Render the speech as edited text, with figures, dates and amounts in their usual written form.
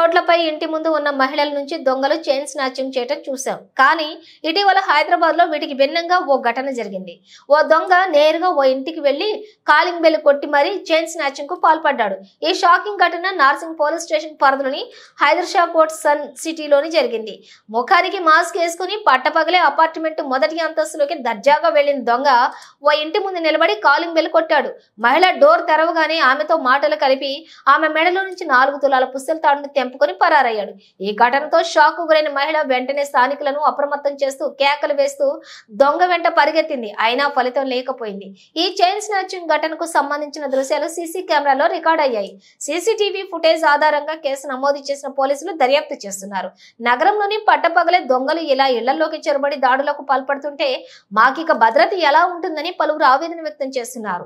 రోడ్లపై ఇంటి ముందు ఉన్న మహిళల నుంచి దొంగలు చైన్ స్నాచింగ్ చేయటం చూశాం. కానీ ఇటీవల హైదరాబాద్ లో వీటికి భిన్నంగా ఓ ఘటన జరిగింది. ఓ దొంగ నేరుగా ఓ ఇంటికి వెళ్లి కాలింగ్ బెల్ కొట్టి మరీ చైన్ స్నాచింగ్ కు పాల్పడ్డాడు. ఈ షాకింగ్ ఘటన నార్సింగ్ పోలీస్ స్టేషన్ పరిధిలోని హైదర్షా కోట్ సన్ సిటీలోని జరిగింది. ముఖానికి మాస్క్ వేసుకుని పట్టపగలే అపార్ట్మెంట్ మొదటి అంతస్తులోకి దర్జాగా వెళ్లిన దొంగ ఓ ఇంటి ముందు నిలబడి కాలింగ్ బెల్ కొట్టాడు. మహిళ డోర్ తెరవగానే ఆమెతో మాటలు కలిపి ఆమె మెడలో నుంచి 4 తులాల పుస్తల తాడును తెంపుకొని పరారయ్యాడు. ఈ ఘటనతో షాక్ గురైన మహిళ వెంటనే స్థానికులను అప్రమత్తం చేస్తూ కేకలు వేస్తూ దొంగ వెంట పరిగెత్తింది. అయినా ఫలితం లేకపోయింది. ఈ చైన్ స్నాచింగ్ ఘటనకు సంబంధించిన దృశ్యాలు సీసీ కెమెరాలో రికార్డ్ అయ్యాయి. సీసీటీవీ ఫుటేజ్ ఆధారంగా కేసు నమోదు చేసిన పోలీసులు దర్యాప్తు చేస్తున్నారు. నగరంలోని పట్టపగలే దొంగలు ఇలా ఇళ్లలోకి చొరబడి దాడులకు పాల్పడుతుంటే మాకిక భద్రత ఎలా ఉంటుందని పలువురు ఆవేదన వ్యక్తం చేస్తున్నారు.